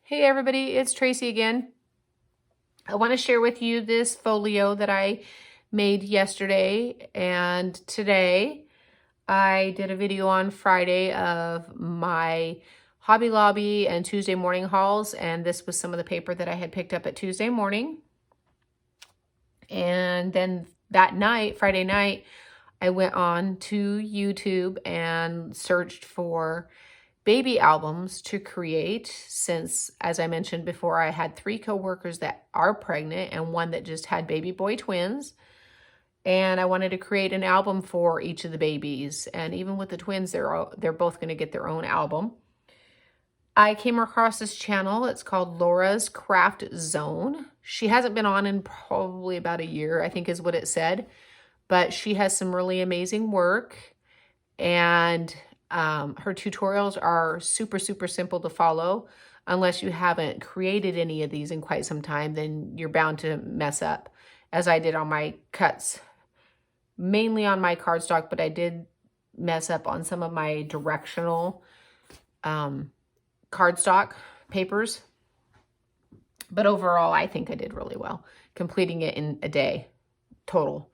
Hey everybody, it's Tracy again. I want to share with you this folio that I made yesterday and today. I did a video on Friday of my Hobby Lobby and Tuesday morning hauls, and this was some of the paper that I had picked up at Tuesday morning. And then that night, Friday night, I went on to YouTube and searched for baby albums to create, since, as I mentioned before, I had 3 coworkers that are pregnant and one that just had baby boy twins. And I wanted to create an album for each of the babies. And even with the twins, they're both going to get their own album. I came across this channel. It's called Laurascraftzone. She hasn't been on in probably about a year, I think is what it said. But she has some really amazing work. And her tutorials are super simple to follow. Unless you haven't created any of these in quite some time, then you're bound to mess up, as I did on my cuts. Mainly on my cardstock, but I did mess up on some of my directional cardstock papers. But overall, I think I did really well, completing it in a day total.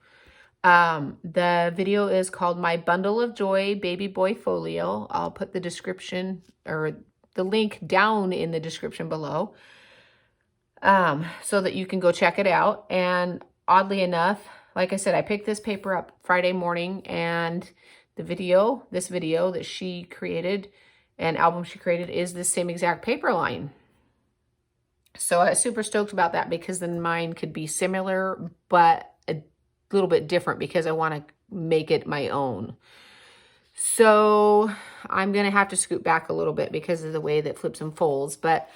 The video is called My Bundle of Joy Baby Boy Folio. I'll put the description or the link down in the description below so that you can go check it out. And oddly enough, like I said, I picked this paper up Friday morning, and this video that she created, an album she created, is the same exact paper line. So I was super stoked about that, because then mine could be similar, but a little bit different, because I want to make it my own. So I'm going to have to scoot back a little bit because of the way that flips and folds. But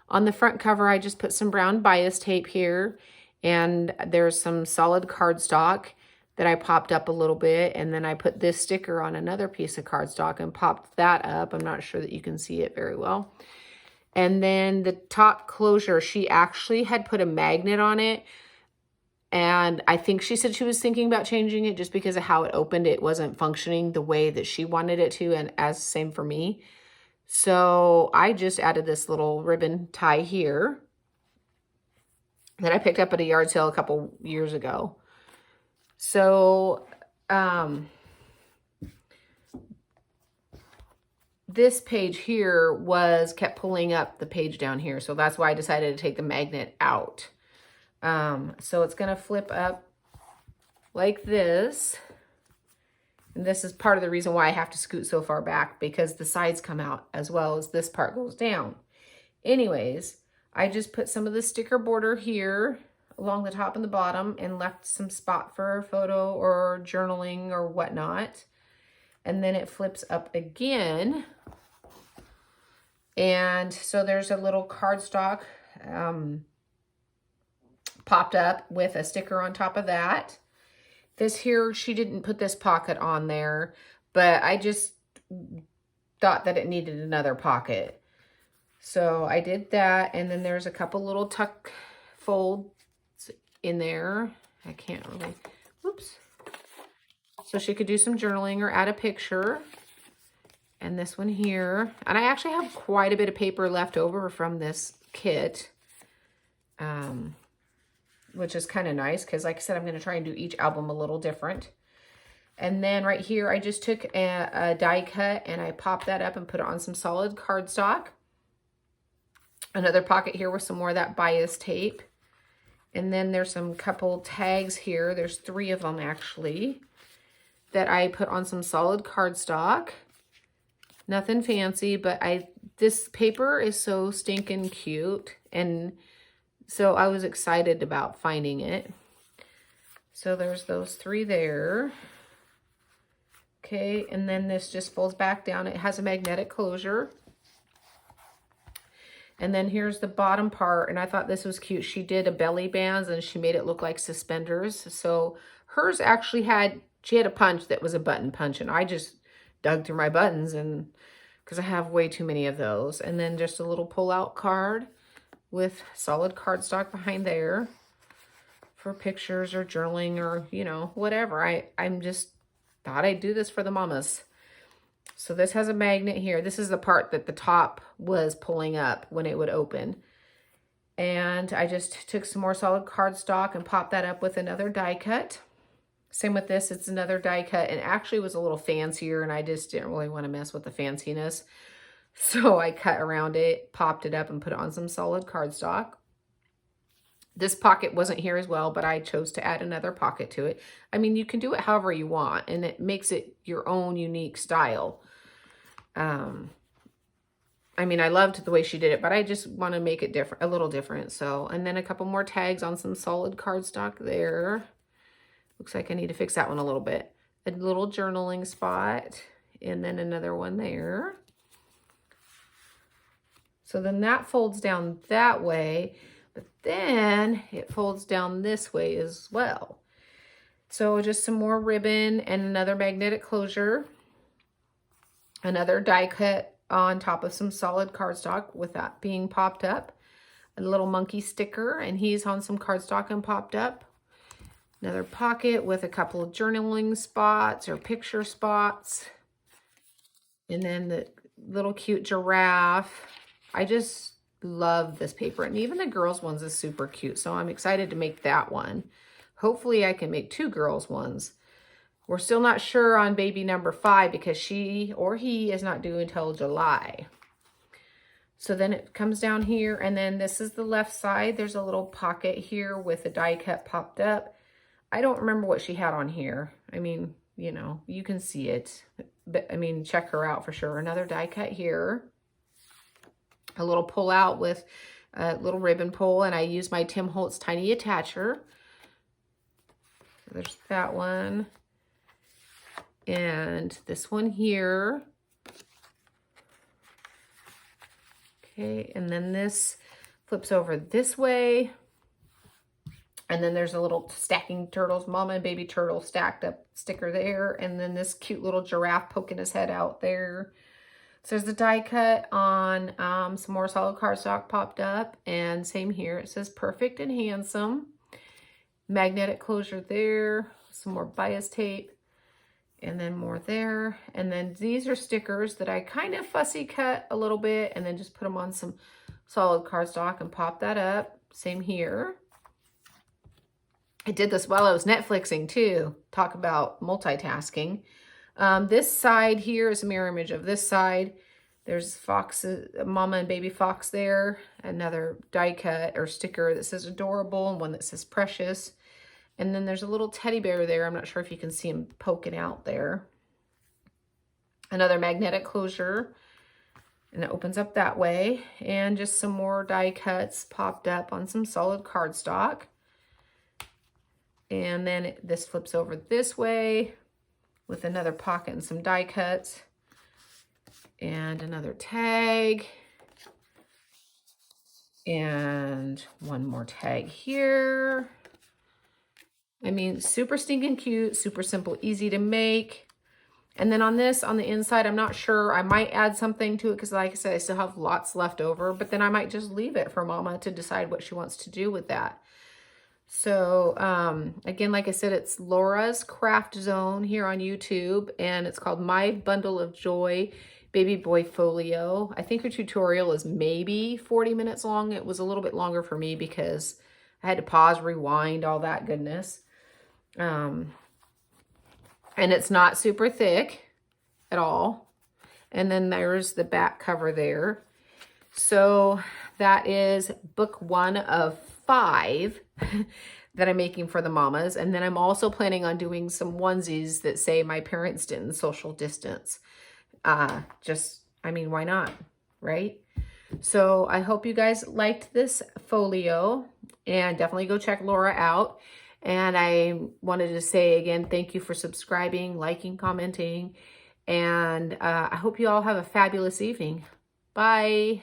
on the front cover, I just put some brown bias tape here, and there's some solid cardstock that I popped up a little bit, and then I put this sticker on another piece of cardstock and popped that up. I'm not sure that you can see it very well. And then the top closure, she actually had put a magnet on it. And I think she said she was thinking about changing it just because of how it opened. It wasn't functioning the way that she wanted it to, and as same for me. So I just added this little ribbon tie here that I picked up at a yard sale a couple years ago. So this page here kept pulling up the page down here. So that's why I decided to take the magnet out. So it's going to flip up like this. And this is part of the reason why I have to scoot so far back, because the sides come out as well as this part goes down. Anyways, I just put some of the sticker border here along the top and the bottom and left some spot for a photo or journaling or whatnot. And then it flips up again. And so there's a little cardstock popped up with a sticker on top of that. This here, she didn't put this pocket on there, but I just thought that it needed another pocket. So I did that, and then there's a couple little tuck folds in there. I can't really, whoops. So she could do some journaling or add a picture. And this one here. And I actually have quite a bit of paper left over from this kit, which is kind of nice, because like I said, I'm going to try and do each album a little different. And then right here, I just took a die cut and I popped that up and put it on some solid cardstock. Another pocket here with some more of that bias tape. And then there's some couple tags here. There's 3 of them actually that I put on some solid cardstock. Nothing fancy, but this paper is so stinking cute, and so I was excited about finding it. So there's those 3 there. Okay, and then this just folds back down. It has a magnetic closure. And then here's the bottom part, and I thought this was cute. She did a belly bands, and she made it look like suspenders. So hers actually she had a punch that was a button punch, and I just dug through my buttons, and because I have way too many of those. And then just a little pull-out card with solid cardstock behind there for pictures or journaling or, you know, whatever. I'm just thought I'd do this for the mamas. So this has a magnet here. This is the part that the top was pulling up when it would open. And I just took some more solid cardstock and popped that up with another die cut. Same with this, it's another die cut, and actually was a little fancier, and I just didn't really want to mess with the fanciness. So I cut around it, popped it up, and put it on some solid cardstock. This pocket wasn't here as well, but I chose to add another pocket to it. I mean, you can do it however you want, and it makes it your own unique style. I mean, I loved the way she did it, but I just want to make it different, a little different. So, and then a couple more tags on some solid cardstock there. Looks like I need to fix that one a little bit. A little journaling spot, and then another one there. So then that folds down that way, but then it folds down this way as well. So just some more ribbon and another magnetic closure. Another die cut on top of some solid cardstock with that being popped up. A little monkey sticker, and he's on some cardstock and popped up. Another pocket with a couple of journaling spots or picture spots. And then the little cute giraffe. I just love this paper, and even the girls ones is super cute. So I'm excited to make that one. Hopefully I can make 2 girls ones. We're still not sure on baby number 5 because she or he is not due until July. So then it comes down here, and then this is the left side. There's a little pocket here with a die cut popped up. I don't remember what she had on here. I mean, you know, you can see it. But I mean, check her out for sure. Another die cut here. A little pull out with a little ribbon pull, and I use my Tim Holtz Tiny Attacher. So there's that one. And this one here. Okay, and then this flips over this way. And then there's a little stacking turtles, mama and baby turtle stacked up sticker there. And then this cute little giraffe poking his head out there. So there's the die cut on some more solid cardstock popped up. And same here, it says perfect and handsome. Magnetic closure there, some more bias tape. And then more there. And then these are stickers that I kind of fussy cut a little bit and then just put them on some solid cardstock and pop that up. Same here. I did this while I was Netflixing too. Talk about multitasking. This side here is a mirror image of this side. There's foxes, mama and baby fox there. Another die cut or sticker that says adorable and one that says precious. And then there's a little teddy bear there. I'm not sure if you can see him poking out there. Another magnetic closure. And it opens up that way. And just some more die cuts popped up on some solid cardstock. And then this flips over this way with another pocket and some die cuts. And another tag. And one more tag here. I mean, super stinking cute, super simple, easy to make. And then on this, on the inside, I'm not sure. I might add something to it because like I said, I still have lots left over, but then I might just leave it for mama to decide what she wants to do with that. So again, like I said, it's Laurascraftzone here on YouTube, and it's called My Bundle of Joy Baby Boy Folio. I think her tutorial is maybe 40 minutes long. It was a little bit longer for me because I had to pause, rewind, all that goodness. And it's not super thick at all. And then there's the back cover there. So that is book 1 of 5 that I'm making for the mamas. And then I'm also planning on doing some onesies that say my parents didn't social distance. I mean, why not, right? So I hope you guys liked this folio, and definitely go check Laura out. And I wanted to say again, thank you for subscribing, liking, commenting, and I hope you all have a fabulous evening. Bye.